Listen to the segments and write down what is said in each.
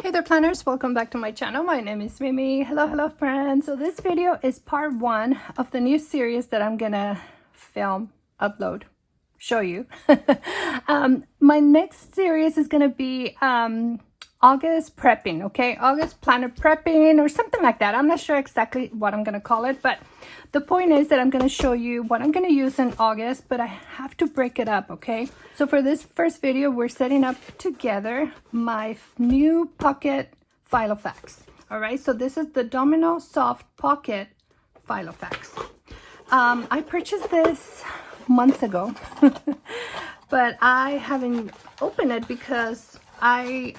Hey there planners, welcome back to my channel. My name is Mimi. Hello friends. So this video is part 1 of the new series that I'm gonna film, upload, show you. My next series is gonna be August prepping, okay? August planner prepping or something like that. I'm not sure exactly what I'm gonna call it, but the point is that I'm gonna show you what I'm gonna use in August, but I have to break it up, okay? So for this first video, we're setting up together my new pocket Filofax. All right, so this is the Domino Soft Pocket Filofax. I purchased this months ago, but I haven't opened it because I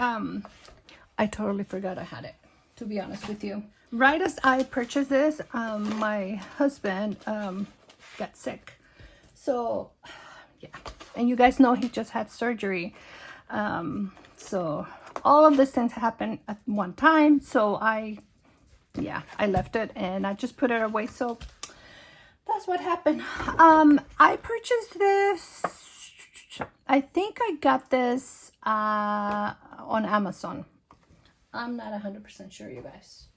totally forgot I had it, to be honest with you. Right as I purchased this, my husband got sick. So yeah, and you guys know he just had surgery. So all of these things happened at one time. So I left it and I just put it away. So that's what happened. I purchased this. I think I got this on Amazon. I'm not 100% sure, you guys,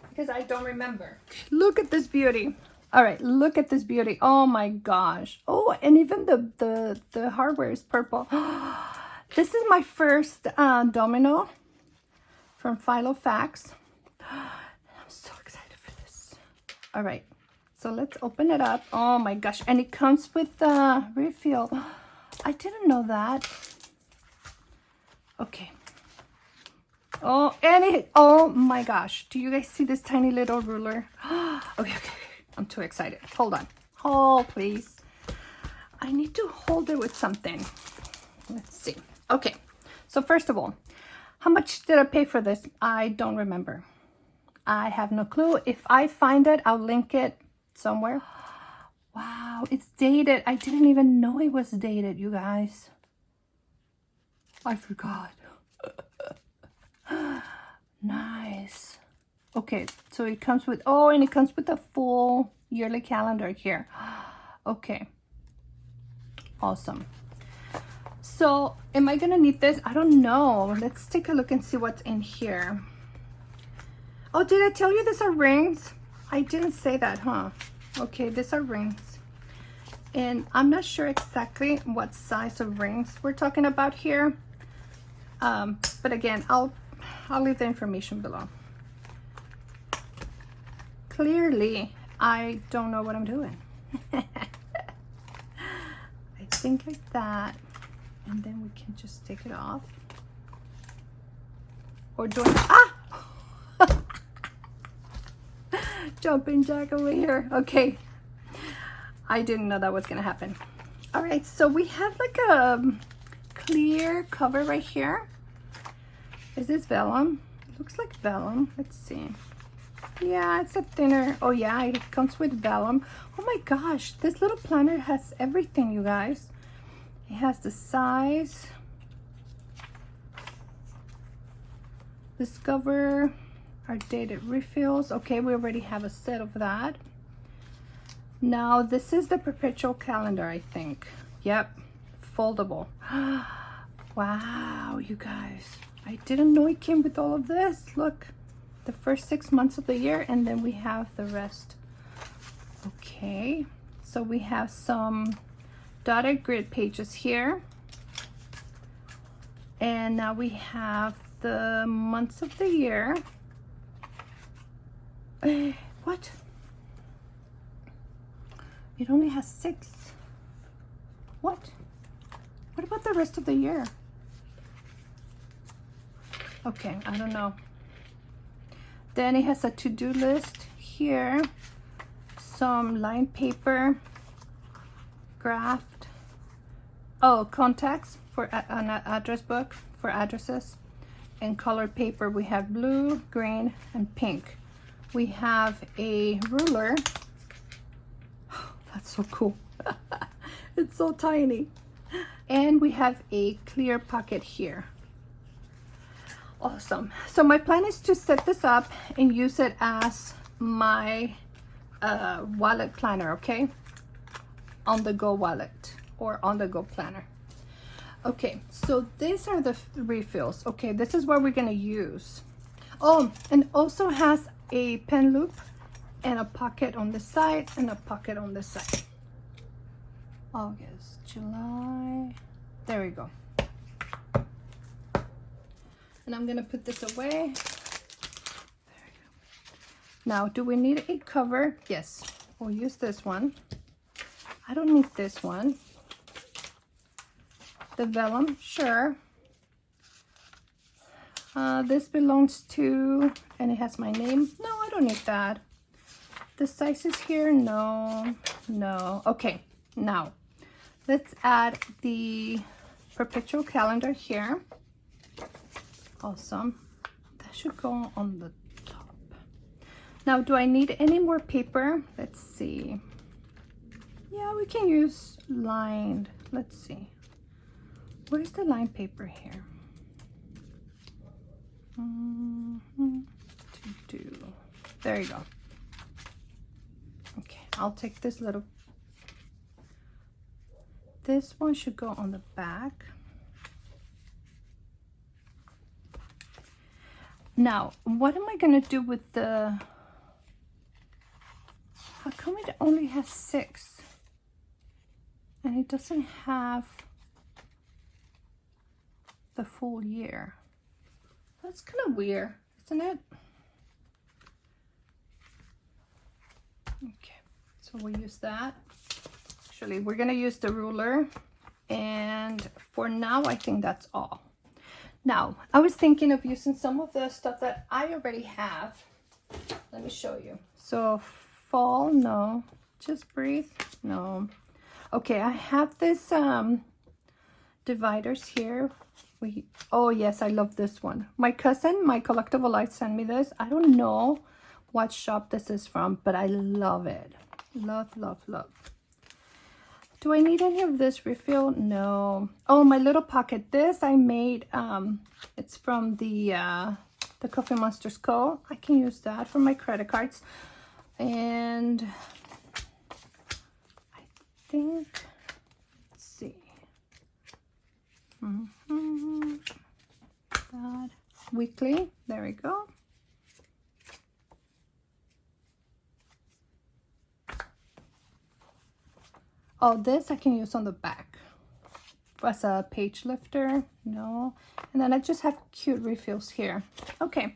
because I don't remember. Look at this beauty. All right, look at this beauty. Oh my gosh. Oh, and even the hardware is purple. This is my first domino from Filofax. I'm so excited for this. All right, so let's open it up. Oh my gosh, and it comes with the refill. I didn't know that. Okay. Oh, and oh my gosh, do you guys see this tiny little ruler? Okay, I'm too excited. Hold on. Hold, please. I need to hold it with something. Let's see. Okay, so first of all, how much did I pay for this? I don't remember. I have no clue. If I find it, I'll link it somewhere. Wow, it's dated. I didn't even know it was dated, you guys. I forgot. Nice. Okay, so it comes with, oh, and it comes with a full yearly calendar here. Okay. Awesome. So, am I gonna need this? I don't know. Let's take a look and see what's in here. Oh, did I tell you these are rings? I didn't say that, huh? Okay, these are rings. And I'm not sure exactly what size of rings we're talking about here. But again, I'll leave the information below. Clearly, I don't know what I'm doing. I think like that. And then we can just take it off. Or do I, jumping jack over here. Okay. I didn't know that was gonna happen. All right, so we have like a clear cover right here. Is this vellum? It looks like vellum. Let's see. Yeah, it's a thinner. Oh yeah, it comes with vellum. Oh my gosh, this little planner has everything, you guys. It has the size, discover our dated refills. Okay, we already have a set of that. Now this is the perpetual calendar, I think. Yep, foldable. Wow, you guys, I didn't know it came with all of this. Look, the first 6 months of the year, and then we have the rest. Okay, so we have some dotted grid pages here, and now we have the months of the year. What? It only has 6. What? What about the rest of the year? Okay, I don't know. Then it has a to-do list here, some lined paper, graphed, oh, contacts for an address book for addresses, and colored paper. We have blue, green, and pink. We have a ruler. That's so cool. It's so tiny. And we have a clear pocket here. Awesome. So my plan is to set this up and use it as my wallet planner, okay? On the go wallet or on the go planner. Okay, so these are the refills. Okay, this is what we're gonna use. Oh, and also has a pen loop and a pocket on the side and a pocket on the side. August, July, there we go. And I'm gonna put this away. There we go. Now, do we need a cover? Yes, we'll use this one. I don't need this one. The vellum, sure. This belongs to, and it has my name. No, I don't need that. The sizes here, no, no. Okay, now let's add the perpetual calendar here. Awesome. That should go on the top. Now, do I need any more paper? Let's see. Yeah, we can use lined. Let's see. Where's the lined paper here? There you go. Okay, I'll take this little. This one should go on the back. Now, what am I gonna do with the? How come it only has 6? And it doesn't have the full year. That's kind of weird, isn't it? Okay, so we'll use that. Actually, we're gonna use the ruler, and for now I think that's all. Now, I was thinking of using some of the stuff that I already have. Let me show you. So fall, no. Just breathe, no. Okay, I have this dividers here. Oh yes, I love this one. My cousin, my Collectible Life, sent me this. I don't know what shop this is from, but I love it. Love, love, love. Do I need any of this refill? No. Oh, my little pocket. This I made. It's from the Coffee Monsters Co. I can use that for my credit cards. And I think, let's see. That weekly. There we go. Oh, this I can use on the back as a page lifter. No. And then I just have cute refills here. Okay,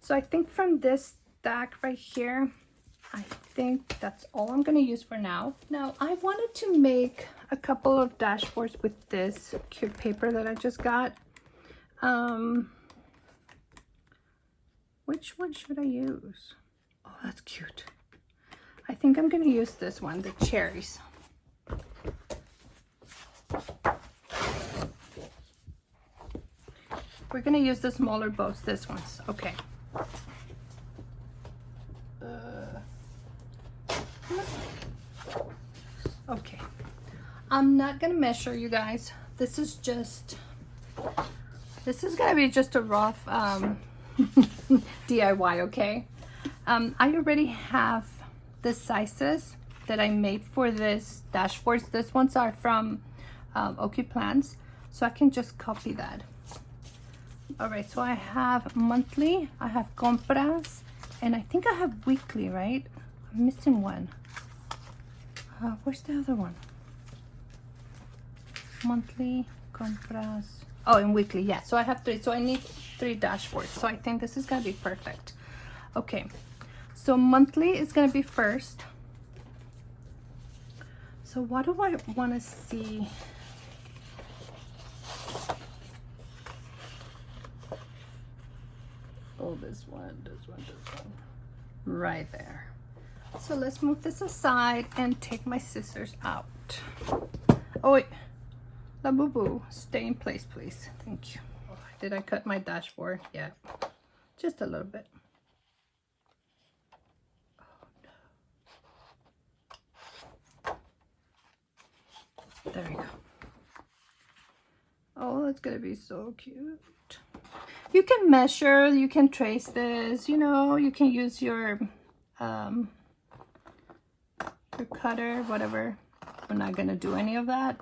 so I think from this stack right here, I think that's all I'm gonna use for now. Now, I wanted to make a couple of dashboards with this cute paper that I just got. Which one should I use? Oh, that's cute. I think I'm gonna use this one, the cherries. We're gonna use the smaller boats, this ones. Okay. Okay. I'm not gonna measure, you guys. This is gonna be just a rough DIY, okay? I already have the sizes that I made for this dashboards. These ones are from OK Plans, so I can just copy that. All right, so I have monthly, I have compras, and I think I have weekly, right? I'm missing one. Where's the other one? Monthly, compras. Oh, and weekly, yeah. So I have 3, so I need 3 dashboards. So I think this is gonna be perfect. Okay, so monthly is gonna be first. So what do I wanna see? Oh, this one. Right there. So let's move this aside and take my scissors out. Oh wait, La Boo Boo, stay in place, please. Thank you. Did I cut my dashboard? Yeah, just a little bit. Oh no. There we go. Oh, that's gonna be so cute. You can measure, you can trace this, you know, you can use your cutter, whatever. We're not gonna do any of that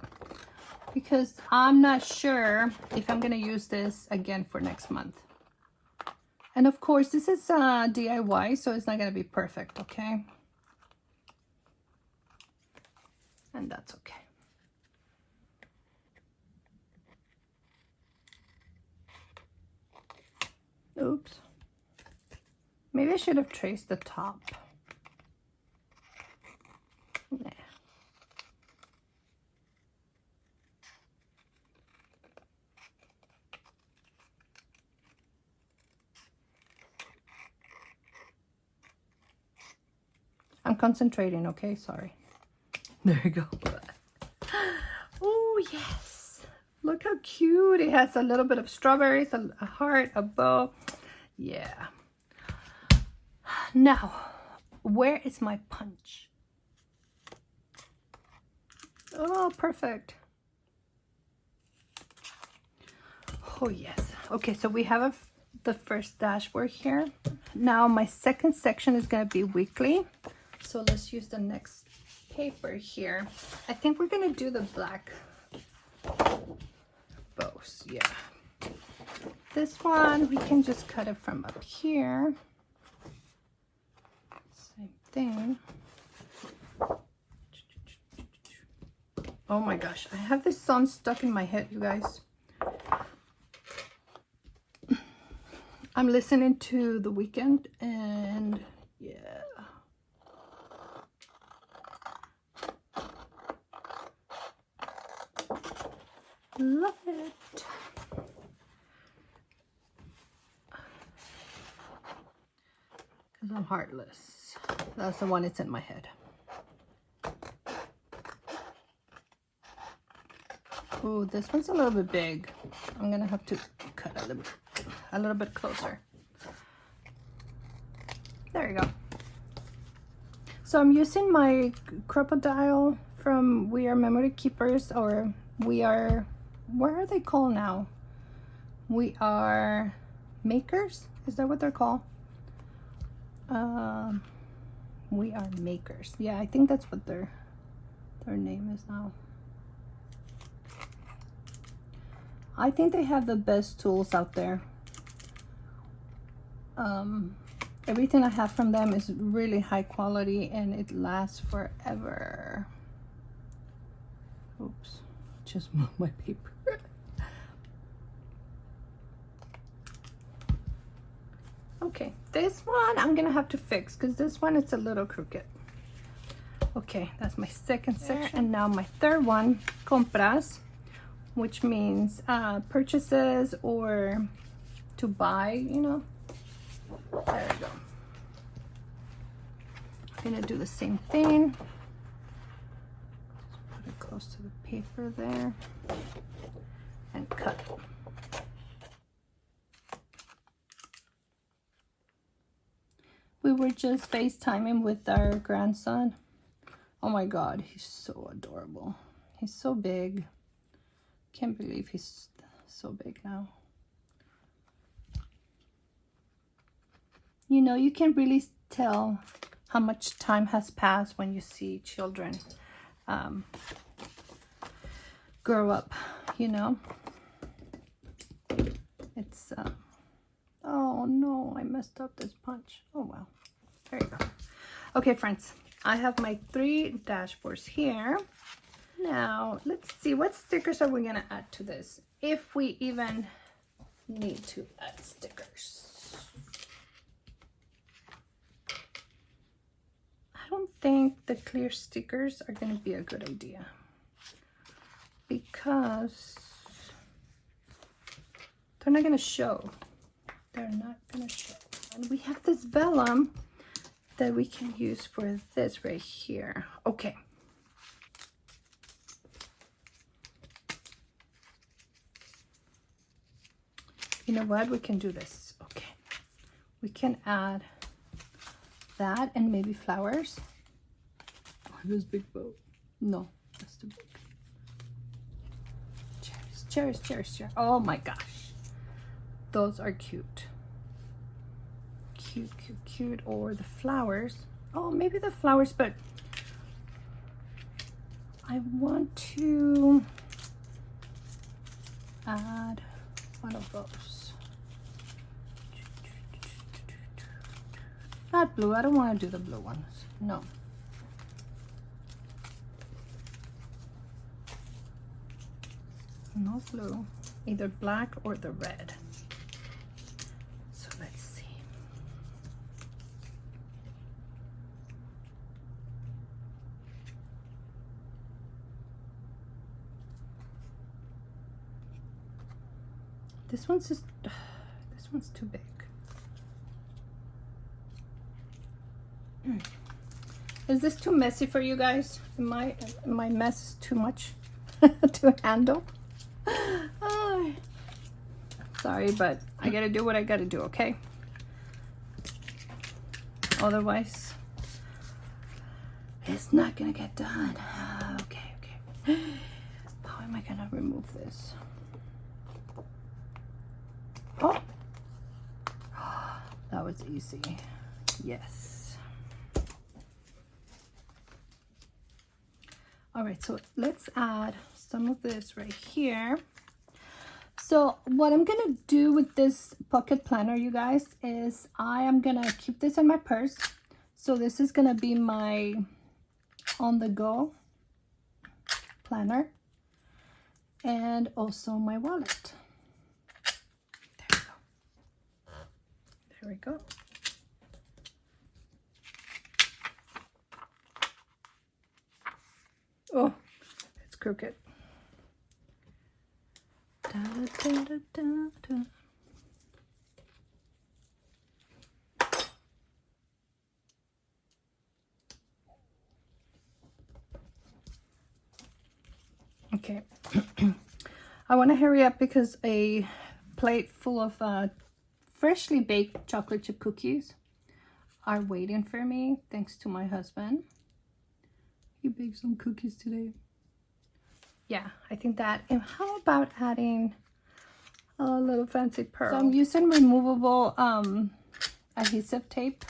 because I'm not sure if I'm gonna use this again for next month. And of course, this is DIY, so it's not gonna be perfect, okay? And that's okay. Oops. Maybe I should have traced the top. Nah. I'm concentrating, okay? Sorry. There you go. Oh, yes. Look how cute. It has a little bit of strawberries, a heart, a bow. Yeah. Now, where is my punch? Oh, perfect. Oh, yes. Okay, so we have the first dashboard here. Now, my second section is going to be weekly. So let's use the next paper here. I think we're going to do the black bows. Yeah. This one, we can just cut it from up here. Same thing. Oh my gosh, I have this song stuck in my head, you guys. I'm listening to The Weeknd, and yeah. Love it. Because I'm heartless. That's the one that's in my head. Oh, this one's a little bit big. I'm gonna have to cut a little bit closer. There you go. So I'm using my crocodile from We Are Memory Keepers, or We Are, what are they called now? We Are Makers? Is that what they're called? We Are Makers. Yeah, I think that's what their name is now. I think they have the best tools out there. Everything I have from them is really high quality and it lasts forever. Oops, just moved my paper. Okay, this one I'm gonna have to fix because this one is a little crooked. Okay, that's my second section. And now my third one, compras, which means purchases or to buy, you know. There we go. I'm gonna do the same thing. Just put it close to the paper there and cut. We were just FaceTiming with our grandson. Oh my God, he's so adorable. He's so big. Can't believe he's so big now. You know, you can really tell how much time has passed when you see children grow up, you know. It's, oh no, I messed up this punch. Oh well, there you go. Okay, friends, I have my 3 dashboards here. Now, let's see, what stickers are we gonna add to this? If we even need to add stickers. I don't think the clear stickers are gonna be a good idea because they're not gonna show. They're not gonna show. And we have this vellum that we can use for this right here. Okay. You know what? We can do this. Okay. We can add that and maybe flowers. Oh, this big bow. No, that's too big. Cherries, cherries, cherries, cherries. Oh my gosh. Those are cute. Cute, cute, cute. Or the flowers. Oh, maybe the flowers, but I want to add one of those. Not blue, I don't want to do the blue ones, no. No blue, either black or the red. So let's see. This one's too big. Is this too messy for you guys? My mess is too much to handle. Oh, sorry, but I gotta do what I gotta do, okay? Otherwise, it's not gonna get done. Okay. How am I gonna remove this? Oh, that was easy. Yes. All right, so let's add some of this right here. So what I'm gonna do with this pocket planner, you guys, is I am gonna keep this in my purse. So this is gonna be my on-the-go planner and also my wallet. There we go. Oh, it's crooked. Da, da, da, da, da. Okay. I want to hurry up because a plate full of freshly baked chocolate chip cookies are waiting for me, thanks to my husband. He baked some cookies today. Yeah, I think that. And how about adding a little fancy pearl? So I'm using removable adhesive tape,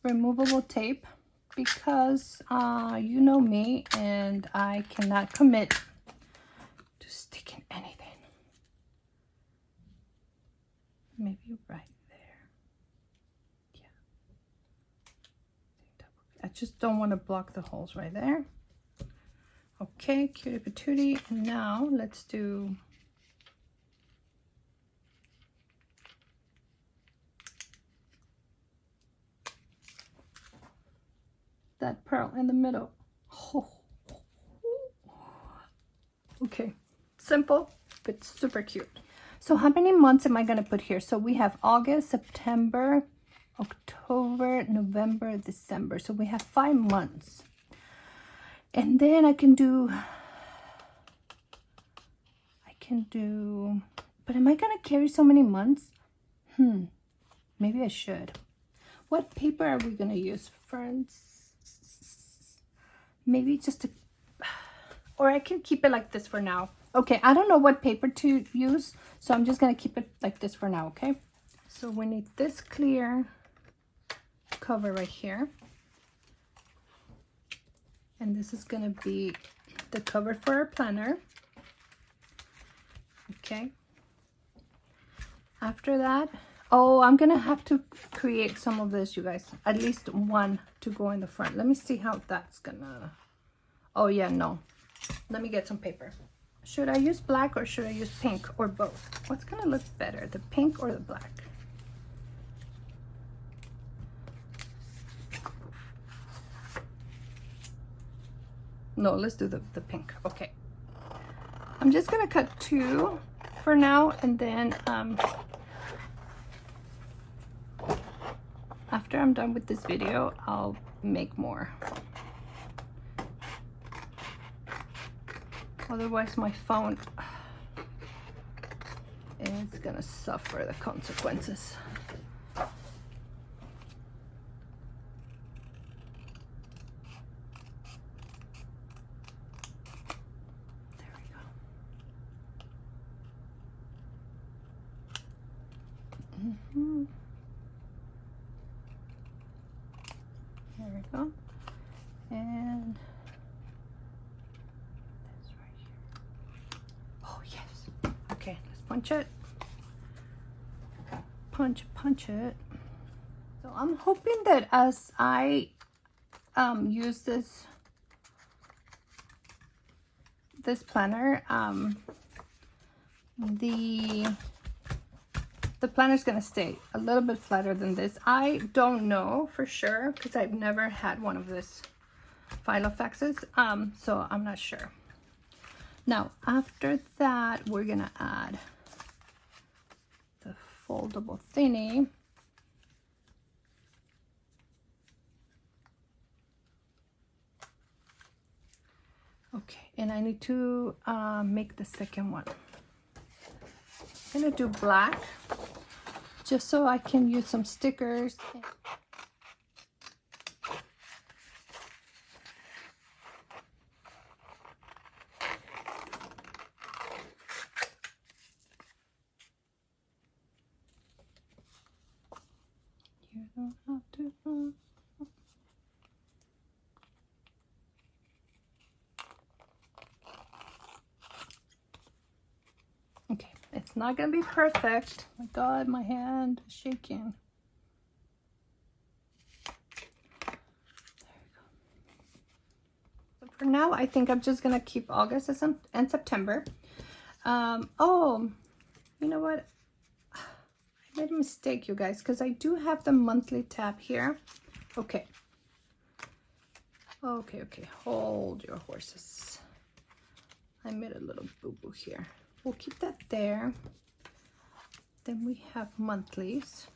removable tape, because you know me and I cannot commit to sticking anything. Maybe right there. Yeah. I just don't want to block the holes right there. Okay, cutie patootie. And now let's do that pearl in the middle. Oh. Okay, simple but super cute. So how many months am I going to put here? So we have August, September, October, November, December. So we have 5 months. And then I can do, but am I going to carry so many months? Maybe I should. What paper are we going to use, friends? Maybe just a, or I can keep it like this for now. Okay, I don't know what paper to use, so I'm just going to keep it like this for now, okay? So we need this clear cover right here. And this is going to be the cover for our planner. Okay. After that, oh, I'm going to have to create some of this, you guys. At least one to go in the front. Let me see how that's going to... Oh, yeah, no. Let me get some paper. Should I use black or should I use pink or both? What's going to look better, the pink or the black? No, let's do the pink. Okay. I'm just going to cut 2 for now, and then after I'm done with this video, I'll make more. Otherwise, my phone is going to suffer the consequences. There we go. And this right here. Oh, yes. punch it. Punch it. So I'm hoping that as I use this planner, the planner is going to stay a little bit flatter than this. I don't know for sure because I've never had one of this Filofaxes, so I'm not sure. Now after that, we're gonna add the foldable thingy. Okay, and I need to make the second one. I'm gonna do black just so I can use some stickers. You don't have to. Okay, it's not gonna be perfect. My God, my hand is shaking. There we go. So for now, I think I'm just gonna keep August and September. Oh, you know what? I made a mistake, you guys, because I do have the monthly tab here. Okay. Okay, hold your horses. I made a little boo-boo here. We'll keep that there. Then we have monthlies.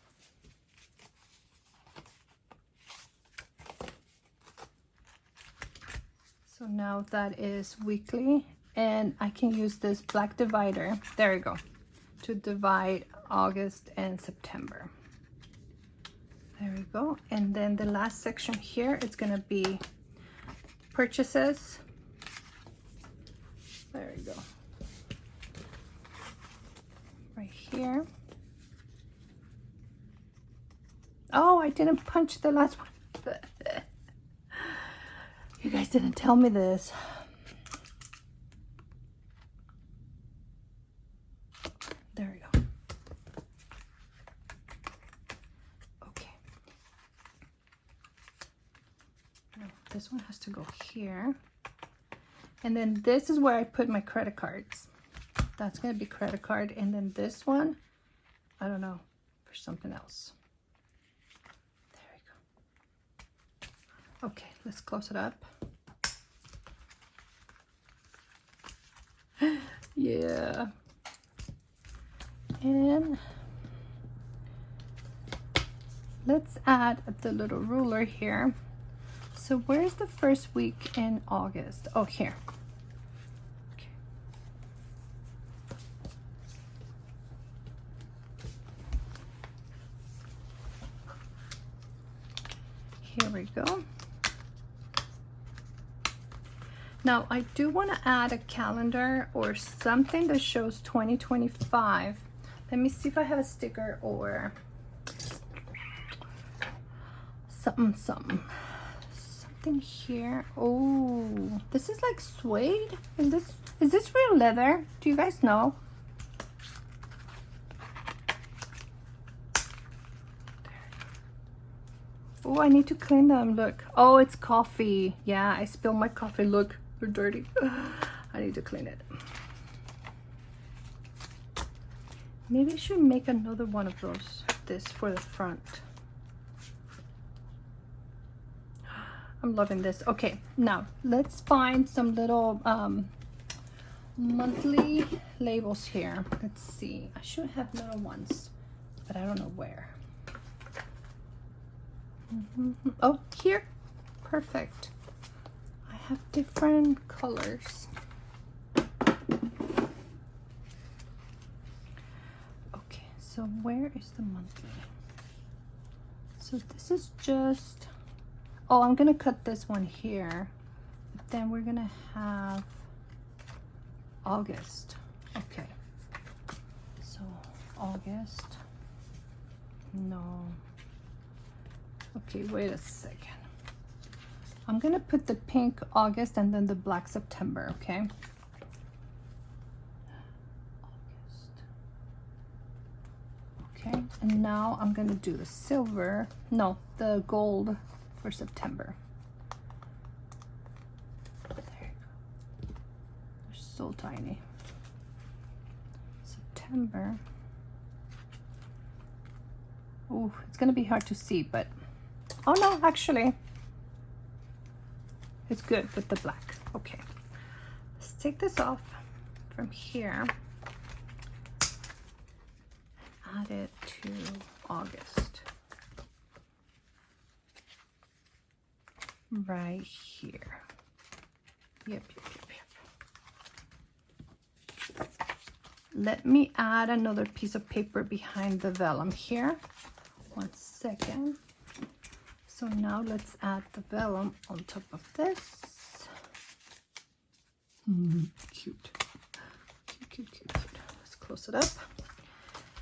So now that is weekly, and I can use this black divider. There you go. To divide August and September. There we go. And then the last section here, it's gonna be purchases. There we go. Right here. Oh, I didn't punch the last one. You guys didn't tell me this. There we go. Okay. No, this one has to go here. And then this is where I put my credit cards. That's gonna be credit card. And then this one, I don't know, for something else. There we go. Okay, let's close it up. Yeah. And let's add the little ruler here. So where's the first week in August? Oh, here. Okay. Here we go. Now I do want to add a calendar or something that shows 2025. Let me see if I have a sticker or something here. Oh, this is like suede. Is this real leather? Do you guys know? Oh, I need to clean them. Look. Oh, it's coffee. Yeah, I spilled my coffee. Look, they're dirty. I need to clean it. Maybe I should make another one of those. This for the front. I'm loving this. Okay, now let's find some little monthly labels here. Let's see. I should have little ones, but I don't know where. Oh, here. Perfect. I have different colors. Okay, so where is the monthly? So this is just, oh, I'm gonna cut this one here, but then we're gonna have August. Okay, so August, no. Okay, wait a second. I'm gonna put the pink August and then the black September, okay? August. Okay, and now I'm gonna do the silver, no, the gold for September. There you go. They're so tiny. September. Oh, it's gonna be hard to see, but oh no, actually, it's good with the black. Okay, let's take this off from here. Add it to August. Right here. Yep. Let me add another piece of paper behind the vellum here. 1 second. So now let's add the vellum on top of this. Cute. Let's close it up.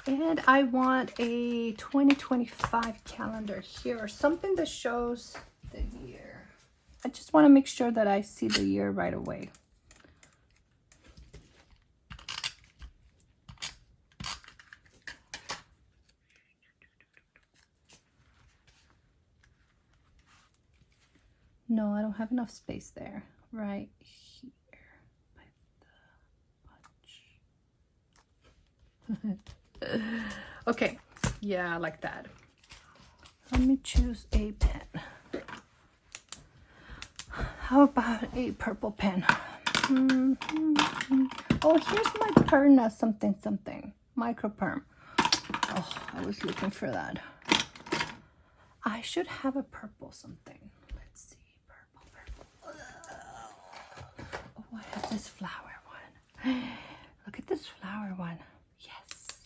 And I want a 2025 calendar here, or something that shows the year. I just want to make sure that I see the year right away. No, I don't have enough space there. Right here by the punch. Okay, yeah, like that. Let me choose a pen. How about a purple pen? Oh, here's my Perna something. Micro perm. Oh, I was looking for that. I should have a purple something. Let's see. Purple. Oh, I have this flower one. Look at this flower one. Yes.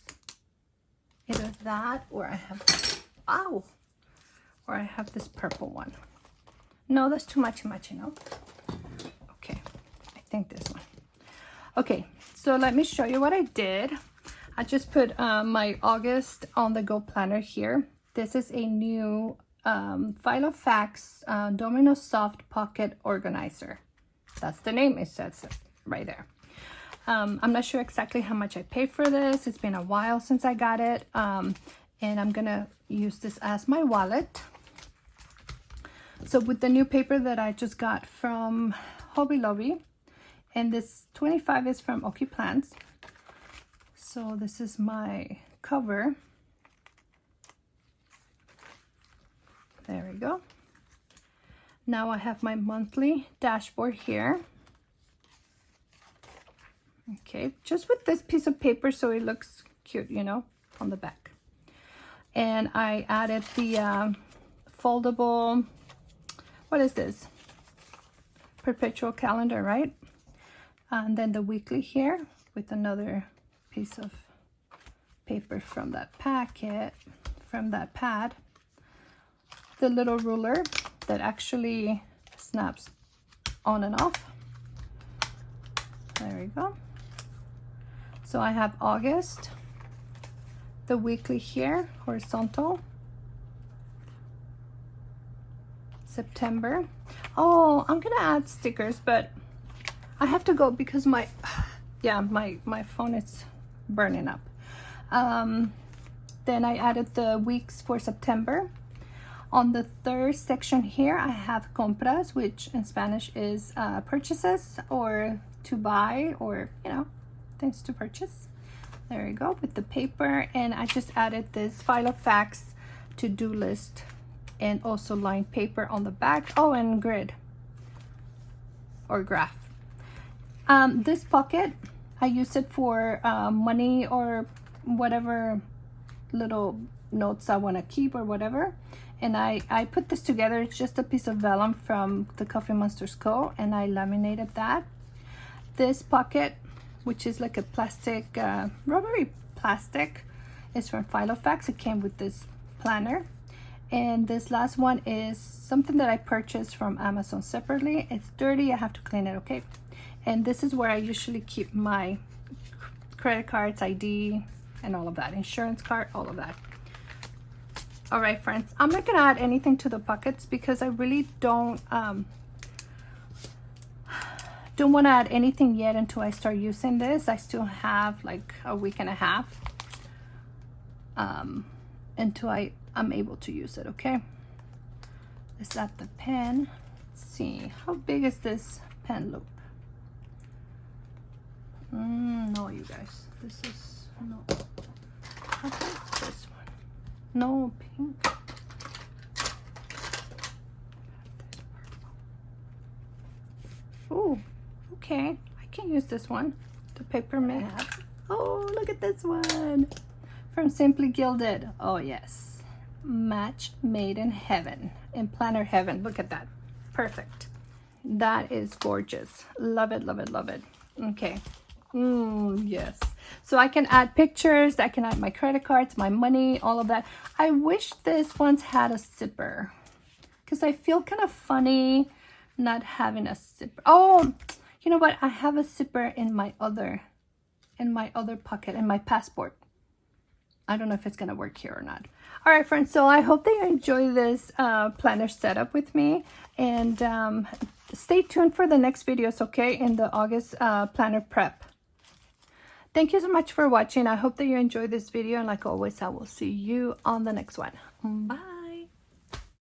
Either that or I have, ow, or I have this purple one. No, that's too much, you know. Okay, I think this one. Okay, so let me show you what I did. I just put my August on the go planner here. This is a new Filofax Domino Soft Pocket Organizer. That's the name, it says it right there. I'm not sure exactly how much I paid for this. It's been a while since I got it. And I'm gonna use this as my wallet. So with the new paper that I just got from Hobby Lobby, and this 25 is from Oki Plants. So this is my cover. There we go. Now I have my monthly dashboard here. Okay, just with this piece of paper so it looks cute, you know, on the back. And I added the foldable, what is this? Perpetual calendar, right? And then the weekly here with another piece of paper from that packet, from that pad. The little ruler that actually snaps on and off. There we go. So I have August, the weekly here, horizontal. September. Oh, I'm gonna add stickers, but I have to go because my phone is burning up. Then I added the weeks for September. On the third section here, I have compras, which in Spanish is purchases or to buy, or, you know, things to purchase. There you go with the paper. And I just added this Filofax to-do list and also lined paper on the back. Oh, and grid or graph. This pocket, I use it for money or whatever little notes I want to keep or whatever. And I put this together. It's just a piece of vellum from the Coffee Monsters Co. And I laminated that. This pocket, which is like a plastic, rubbery plastic, is from Filofax. It came with this planner. And this last one is something that I purchased from Amazon separately. It's dirty, I have to clean it, okay? And this is where I usually keep my credit cards, ID, and all of that. Insurance card, all of that. All right, friends, I'm not gonna add anything to the pockets because I really don't want to add anything yet until I start using this. I still have like a week and a half. until I'm able to use it. Okay, is that the pen? Let's see, how big is this pen loop? No, you guys, this is no. How big is this one? No, pink. Oh, okay, I can use this one, the paper mat. Oh, look at this one from Simply Gilded. Oh yes, match made in heaven, in planner heaven. Look at that, perfect. That is gorgeous. Love it, love it, love it. Okay. Yes, so I can add pictures, I can add my credit cards, my money, all of that. I wish this one's had a zipper, because I feel kind of funny not having a zipper. Oh, you know what, I have a zipper in my other pocket, in my passport. I don't know if it's gonna work here or not. All right, friends, so I hope that you enjoy this planner setup with me, and stay tuned for the next videos, okay, in the August planner prep. Thank you so much for watching. I hope that you enjoyed this video, and like always, I will see you on the next one. Bye.